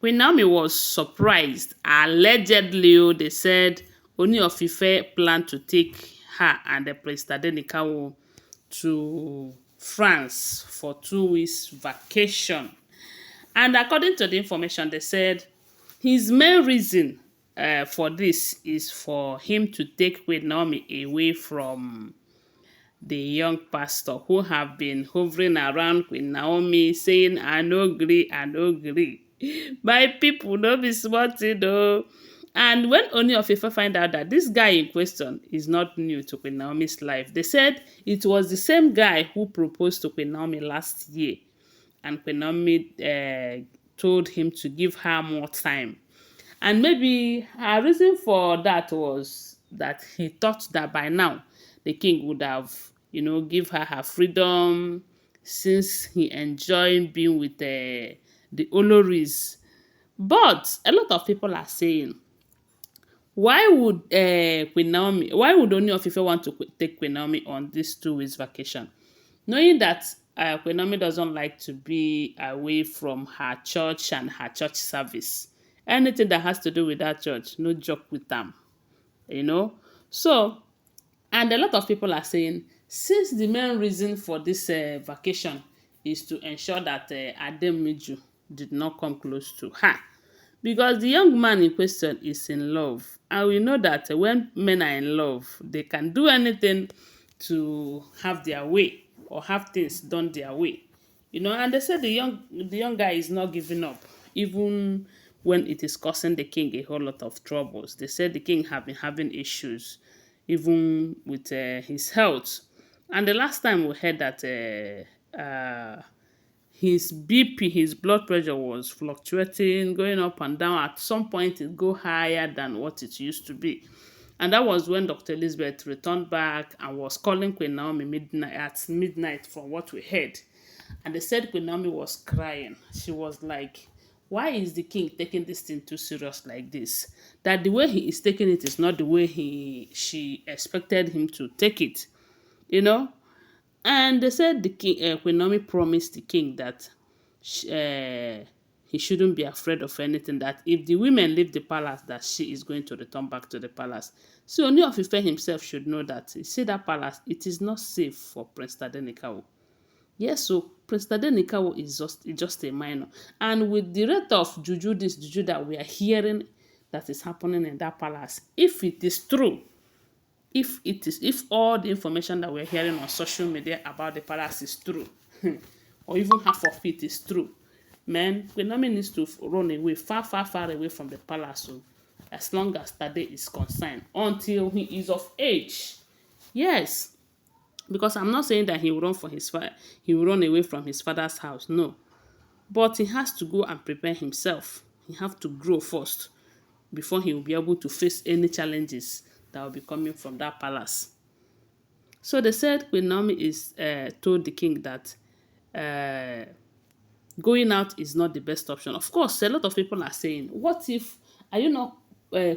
Queen Naomi was surprised. Allegedly, they said Ooni of Ife planned to take her and the Prince Tadenikawo to France for 2 weeks vacation. And according to the information, they said his main reason for this is for him to take Queen Naomi away from the young pastor who have been hovering around Queen Naomi saying, I no gree, I no gree. My people, no be small thing though. And when Ooni of Ife find out that this guy in question is not new to Queen Naomi's life, they said it was the same guy who proposed to Queen Naomi last year. And Queen Naomi told him to give her more time. And maybe her reason for that was that he thought that by now the king would have, give her freedom since he enjoyed being with the Olories. But a lot of people are saying, why would why would Ooni of Ife want to take Queen Naomi on this 2 weeks vacation? Knowing that Queen Naomi doesn't like to be away from her church and her church service. Anything that has to do with that church, no joke with them, So, and a lot of people are saying, since the main reason for this vacation is to ensure that Ademiju did not come close to her, because the young man in question is in love, and we know that when men are in love, they can do anything to have their way or have things done their way, And they said the young guy is not giving up, even when it is causing the king a whole lot of troubles. They said the king have been having issues, even with his health. And the last time we heard that his BP, his blood pressure was fluctuating, going up and down. At some point, it go higher than what it used to be. And that was when Dr. Elizabeth returned back and was calling Queen Naomi at midnight from what we heard. And they said Queen Naomi was crying. She was like, why is the king taking this thing too serious like this? That the way he is taking it is not the way she expected him to take it, you know? And they said the king, Queen Naomi promised the king that he shouldn't be afraid of anything, that if the women leave the palace, that she is going to return back to the palace. So Ooni of Ife himself should know that, you see that palace, it is not safe for Prince Tadenikawo. Yes, so Prince Tadenikawo is just a minor. And with the rate of juju, this juju that we are hearing that is happening in that palace, if it is true, if all the information that we're hearing on social media about the palace is true, or even half of it is true, man, Queen Naomi needs to run away, far, far, far away from the palace, so as long as Tade is concerned, until he is of age. Yes, because I'm not saying that he will run away from his father's house, no. But he has to go and prepare himself. He has to grow first before he will be able to face any challenges that will be coming from that palace. So they said Queen Naomi is told the king that going out is not the best option. Of course, a lot of people are saying, what if, are you not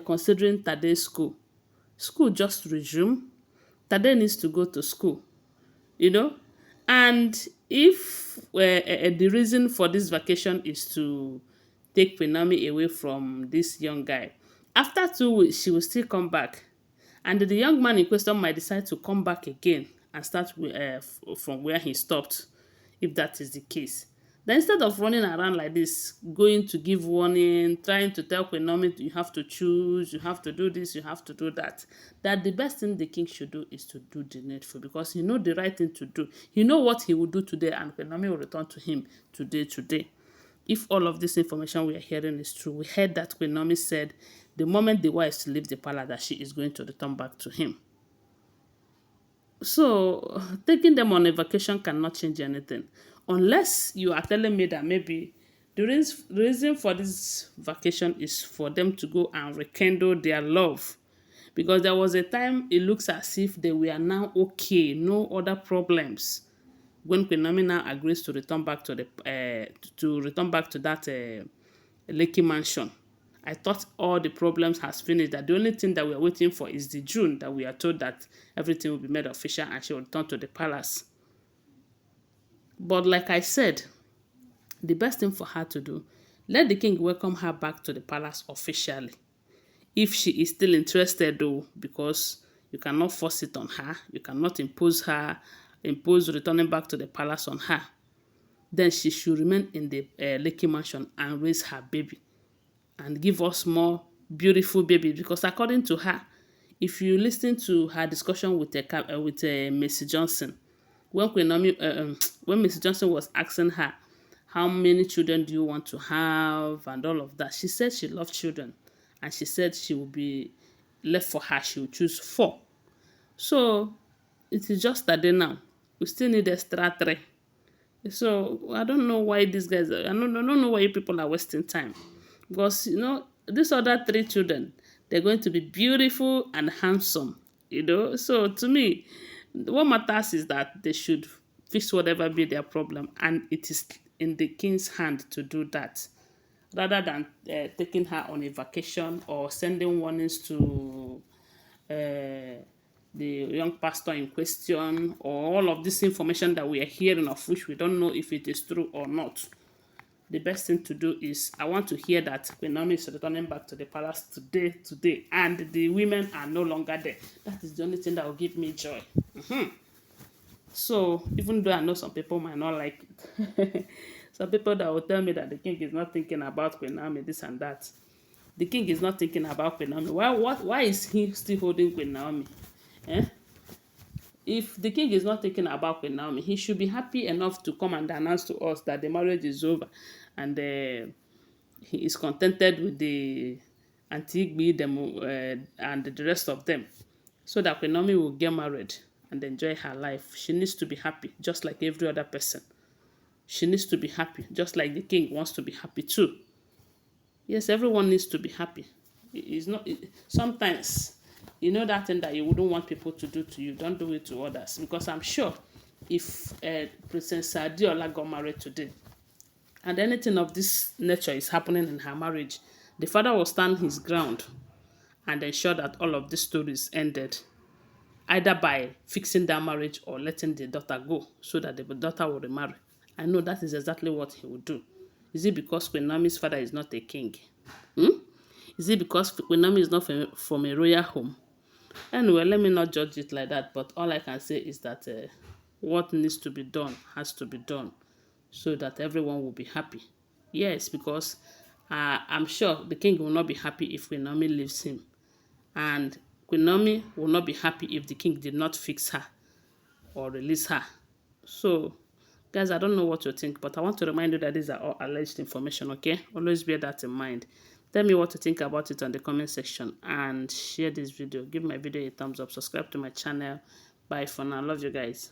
considering Tade's school? School just resume. Tade needs to go to school, And if the reason for this vacation is to take Queen Naomi away from this young guy, after 2 weeks, she will still come back. And the young man in question might decide to come back again and start from where he stopped, if that is the case. Then instead of running around like this, going to give warning, trying to tell Queen Naomi, you have to choose, you have to do this, you have to do that, that the best thing the king should do is to do the needful, because he knows the right thing to do. He knows what he will do today, and Queen Naomi will return to him today. If all of this information we are hearing is true, we heard that Queen Naomi said the moment the wife leaves the palace, that she is going to return back to him. So, taking them on a vacation cannot change anything. Unless you are telling me that maybe the reason for this vacation is for them to go and rekindle their love. Because there was a time it looks as if they were now okay, no other problems. When Queen Naomi now agrees to return back to that Lekki mansion, I thought all the problems has finished, that the only thing that we are waiting for is the June that we are told that everything will be made official and she will return to the palace. But like I said, the best thing for her to do, Let the king welcome her back to the palace officially. If she is still interested though, because you cannot force it on her, you cannot impose returning back to the palace on her, then she should remain in the Lekki mansion and raise her baby and give us more beautiful baby. Because according to her, if you listen to her discussion with Mercy Johnson, when when Mercy Johnson was asking her how many children do you want to have and all of that, she said she loved children, and she said she will be left for her. She will choose 4. So it is just that day now. We still need extra 3. So I don't know why these guys. I don't know why you people are wasting time, because these other 3 children, they're going to be beautiful and handsome. So to me, what matters is that they should fix whatever be their problem, and it is in the king's hand to do that, rather than taking her on a vacation or sending warnings to uh, the young pastor in question, or all of this information that we are hearing, of which we don't know if it is true or not. The best thing to do is, I want to hear that Queen Naomi is returning back to the palace today, and the women are no longer there. That is the only thing that will give me joy. So even though I know some people might not like it, some people that will tell me that the king is not thinking about Queen Naomi, this and that. The king is not thinking about Queen Naomi. Why is he still holding Queen Naomi? Eh? If the king is not thinking about Queen Naomi, he should be happy enough to come and announce to us that the marriage is over, and he is contented with the Antigbe and the rest of them, so that Queen Naomi will get married and enjoy her life. She needs to be happy, just like every other person. She needs to be happy, just like the king wants to be happy too. Yes, everyone needs to be happy. Sometimes, that thing that you wouldn't want people to do to you, don't do it to others. Because I'm sure if Princess Adiola got married today, and anything of this nature is happening in her marriage, the father will stand his ground and ensure that all of these stories ended, either by fixing that marriage or letting the daughter go so that the daughter will remarry. I know that is exactly what he will do. Is it because Queen Naomi's father is not a king? Is it because Queen Naomi is not from a royal home? Anyway, let me not judge it like that, but all I can say is that what needs to be done has to be done, so that everyone will be happy. Yes, because I'm sure the king will not be happy if Queen Naomi leaves him. And Queen Naomi will not be happy if the king did not fix her or release her. So, guys, I don't know what you think, but I want to remind you that these are all alleged information, okay? Always bear that in mind. Tell me what you think about it on the comment section, and share this video. Give my video a thumbs up. Subscribe to my channel. Bye for now. Love you guys.